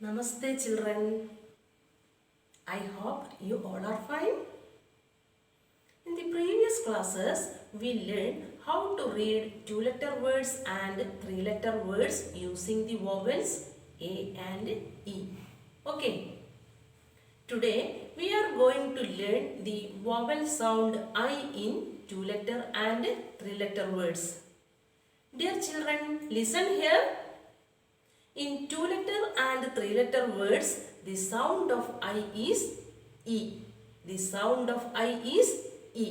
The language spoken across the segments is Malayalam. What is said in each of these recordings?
Namaste children. I hope you all are fine. In the previous classes, we learned how to read two-letter words and three-letter words using the vowels A and E. Okay. Today, we are going to learn the vowel sound I in two-letter and three-letter words. Dear children, listen here. In two-letter and three-letter words, the sound of I is E. The sound of I is E.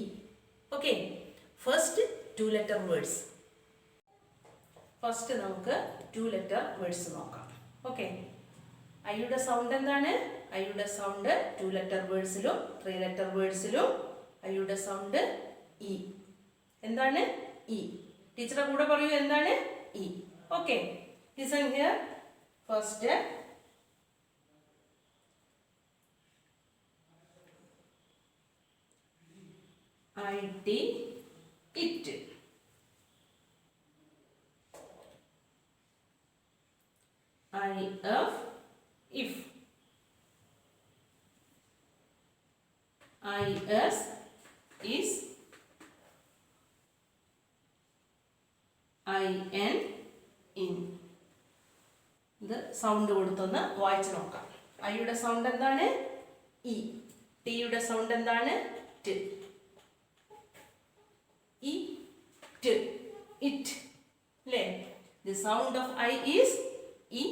Okay. First, two-letter words. First, നമുക്ക് two-letter words നോക്കാം. Okay. ഐയുടെ സൗണ്ട് എന്താണ്? ഐയുടെ സൗണ്ട് two-letter വേർഡ്സിലും three-letter വേർഡ്സിലും ഐയുടെ സൗണ്ട് ഇ. എന്താണ്? ഇ. ടീച്ചറുടെ കൂടെ പറയൂ എന്താണ്? ഇ. Okay. Listen here. First IT it. IF if. IS is. IN in. ഇത് സൗണ്ട് കൊടുത്തൊന്ന് വായിച്ചു നോക്കാം. ഐയുടെ സൗണ്ട് എന്താണ്? ഇ. ടിയുടെ സൗണ്ട് എന്താണ്? ട്. ഇ ട് ഇറ്റ്. അല്ലേ? The sound of I is ഇ.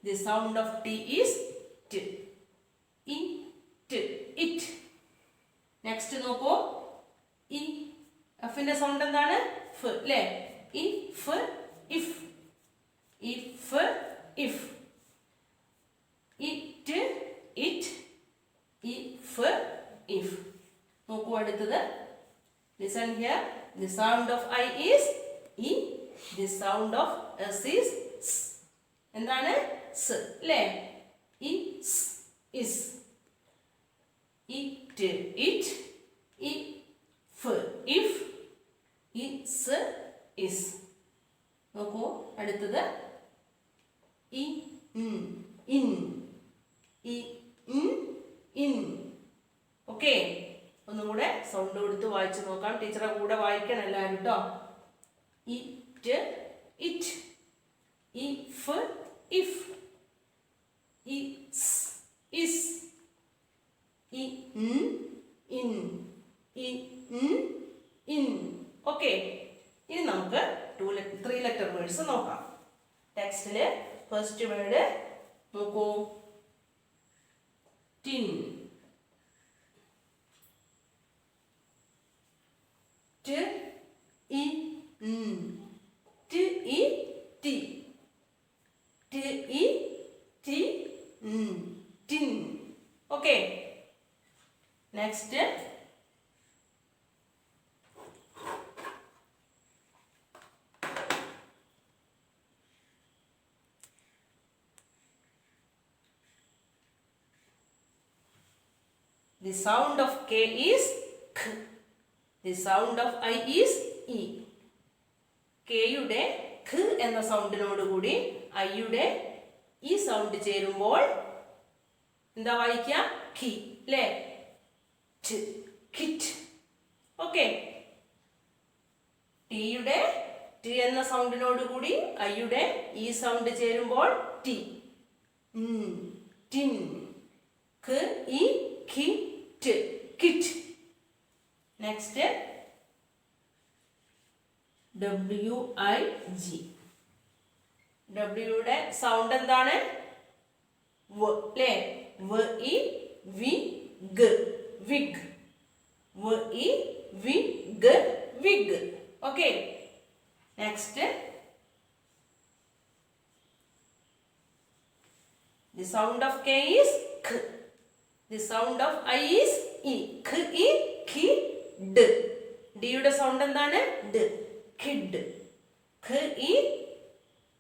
The sound of T is ട്. ഇ ട് ഇറ്റ്. നെക്സ്റ്റ് നോക്കൂ. ഇ എഫിന്റെ സൗണ്ട് എന്താണ്? ഫ്. അല്ലേ? If if. If if. It it. If if. നോക്കൂ അടുത്തത്. Listen here. The sound of I is E. The sound of S is S. എന്താണ്? S. അല്ലേ? Is is. It it. If if. Is is. നോക്കൂ അടുത്തത്. In in. In. ഓക്കെ. ഒന്നും കൂടെ സൗണ്ട് കൊടുത്ത് വായിച്ചു നോക്കാം. ടീച്ചറെ കൂടെ വായിക്കണം എല്ലാവരും കേട്ടോ. It it. If if. Is is. In in. Okay. ഇനി നമുക്ക് ത്രീ ലെറ്റർ വേർഡ്സ് നോക്കാം. ടെക്സ്റ്റില് ഫസ്റ്റ് വേർഡ് നോക്കൂ. ടിൻ. ട് ഇ ൻ. ട് ഇ ടി. ട് ഇ ടി ൻ. Tin. Okay. Next the sound of K is K. The sound of I is E. കെയുടെ ഖ് എന്ന സൗണ്ടിനോട് കൂടി ഐയുടെ ഈ സൗണ്ട് ചേരുമ്പോൾ എന്താ വായിക്കുക? ഖി. അല്ലേ? കിറ്റ്. ഓക്കെ. ടിയുടെ ടി എന്ന സൗണ്ടിനോട് കൂടി ഐയുടെ ഈ സൗണ്ട് ചേരുമ്പോൾ ടി. ടിൻ. ഖ് ഇ ഖി ട്. കിറ്റ്. Next WIG. ഡബ്ല്യൂയുടെ സൗണ്ട് എന്താണ്? വ്. അല്ലേ? വ് ഇ വി ഗ. വിഗ്. വ് ഇ വി ഗ. Wig. Okay. Next the sound of K is K. The sound of I is E. K I K D. D യുടെ സൗണ്ട് എന്താണ്? D. Kid. K I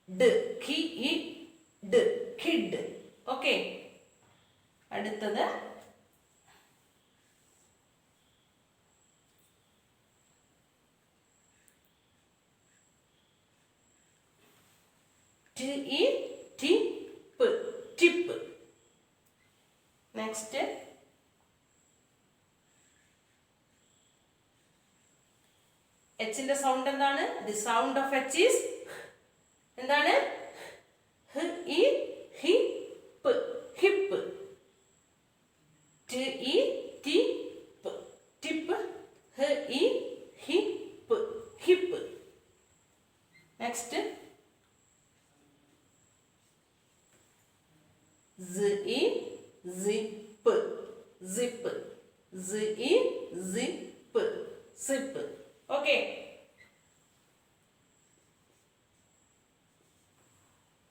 D. K I D. Kid. Okay. അടുത്തത് T I T P. Tip. Next എച്ചിന്റെ സൗണ്ട് എന്താണ്? The sound of H is എന്താണ്? ഹ് ഇ ഹി പ് ഹിപ്പ്. ട് ഇ ടി പ് ടിപ്പ്. ഹ് ഇ ഹി പ് hip. Next z i zip zip. z i zip zip. Okay.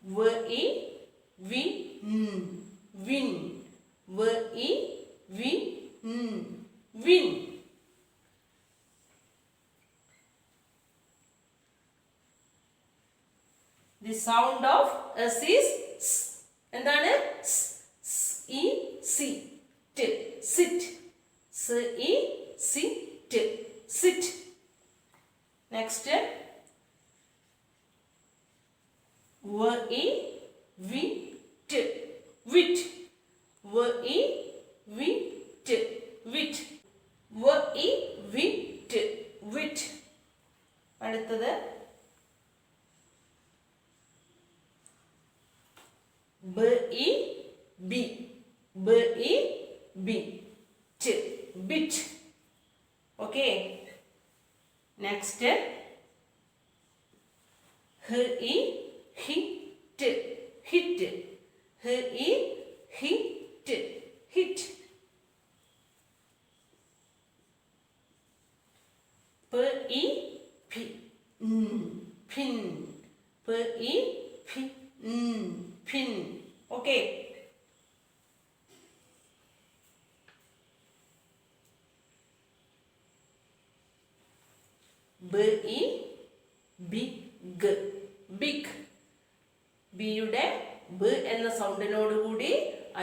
w i win win. w i win win. The sound of s is s. എന്താണ്? ഇ സി ട് സിറ്റ്. സ് ഇ സി ട് സിറ്റ്. നെക്സ്റ്റ് വ ഇ വി ട് വിറ്റ്. വ ഇ വി ട് വിറ്റ്. വ ഇ വി ട് വിറ്റ്. അടുത്തത് b i b. b i b t bit. Okay. Next h i hit hit. h i hit hit. p i p pin. p i p pin. Okay. b i big big. b യുടെ b എന്ന സൗണ്ടിനോട് കൂടി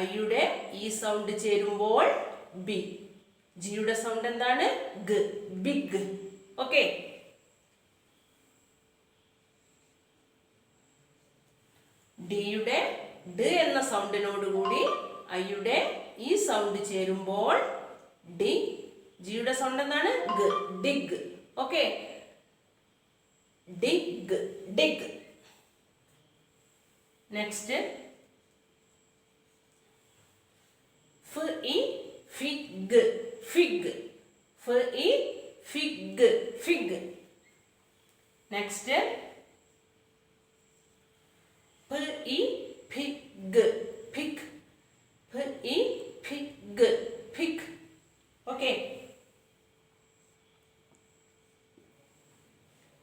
i യുടെ ഈ സൗണ്ട് ചേരുമ്പോൾ b. g യുടെ സൗണ്ട് എന്താണ്? g big. ഓക്കേ. d യുടെ d എന്ന സൗണ്ടിനോട് കൂടി i യുടെ ഈ സൗണ്ട് ചേരുമ്പോൾ d. g യുടെ സൗണ്ട് എന്താണ്? g dig. Okay. dig dig. Next f i fig fig. f i fig fig. Next p i pig pig. p i pig pig. Okay.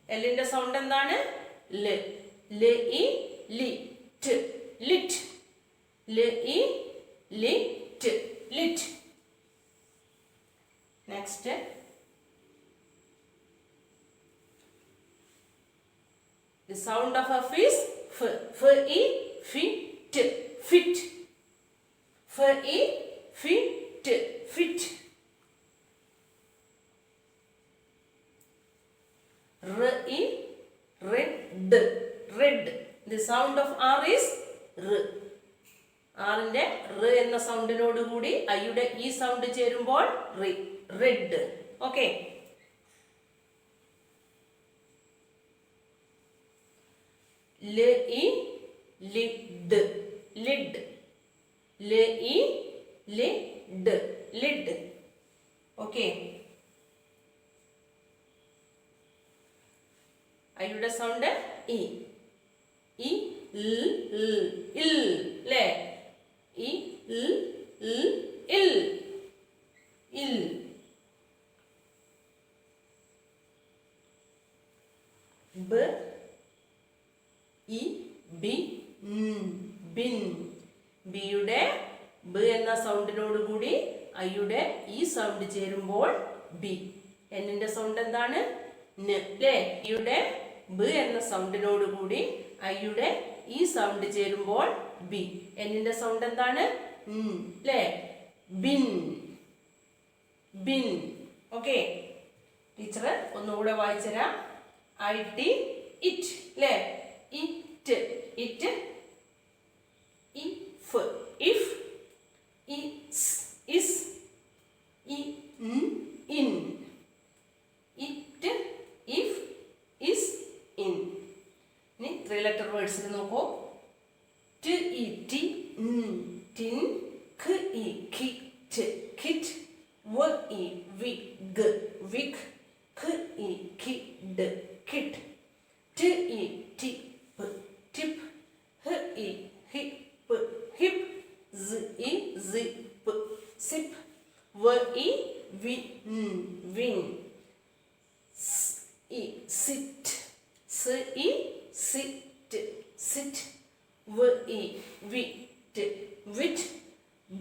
എല്ലിന്റെ സൗണ്ട് എന്താണ്? ല. ല ഇ ലിറ്റ് ലിറ്റ്. ല E Litt Litt. Next the sound of f is f. f i fit fit. f i fit fit. r i red red. the sound of r is r. r ന്റെ r എന്ന സൗണ്ടിനോട് കൂടി i യുടെ ഈ സൗണ്ട് ചേരുമ്പോൾ red. Okay. l i lid lid. l i lid lid. Okay. i യുടെ സൗണ്ട് ഇ. ഇ ഇൽ ല്ലേ? ഇ ഇൽ ഇൽ. ബ ഇ ബി ബിൻ. ബി യുടെ ബ എന്ന സൗണ്ടിനോട് കൂടി ഐ യുടെ ഈ സൗണ്ട് ചേരുമ്പോൾ ബി. എന്നിന്റെ സൗണ്ട് എന്താണ്? ന് ല്ലേ? യുടെ ബ എന്ന സൗണ്ടിനോട് കൂടി ഐ യുടെ ഈ സൗണ്ട് ചേരുമ്പോൾ ബി. എന്നിന്റെ സൗണ്ട് എന്താണ്? ല്ലേ? Bin bin. ഓക്കേ. ടീച്ചർ ഒന്നുകൂടെ വായിച്ചുതരാം. ഐ ടി ഇറ്റ് ല്ലേ? It it. If if. Is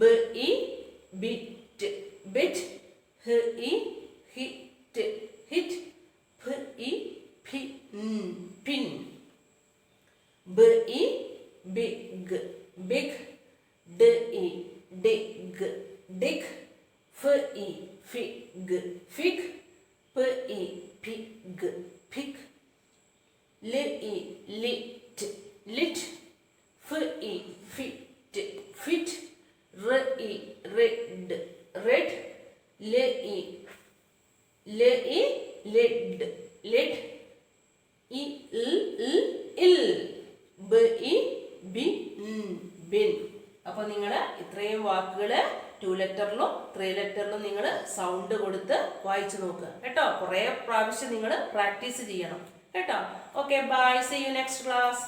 b e bit bit, h e hit hit, p e pin pin, b e big big, d e dig dig, f e fig fig, p e pig pig, l e lit lit, f e fit fit, r e red red, l e lid lid, e ill, b e bin. അപ്പോൾ നിങ്ങൾ ഇത്രയും വാക്കുകൾ 2 ലെറ്ററിലും 3 ലെറ്ററിലും നിങ്ങൾ സൗണ്ട് കൊടുത്ത് വായിച്ചു നോക്കുക കേട്ടോ. കുറേ പ്രാവശ്യം നിങ്ങൾ പ്രാക്ടീസ് ചെയ്യണം കേട്ടോ. Okay, bye, see you next class.